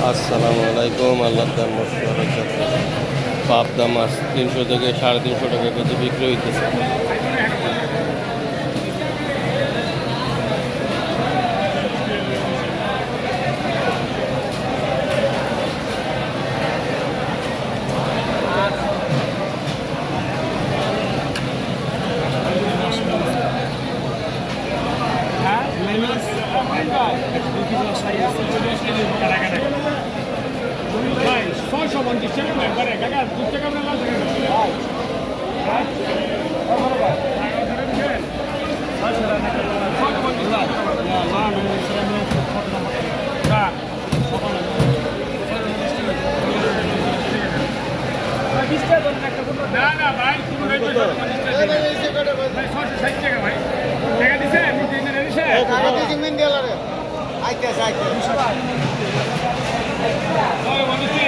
আসসালামু আলাইকুম। আল্লাহ পাবদা মাছ 300 থেকে 350 টাকা কেজি বিক্রি হইতেছে। না না ভাই ভাই 660 টাকা ভাই টাকা দিছে আমি দিনে দিছে টাকা দিছি মিন গেল রে আইতে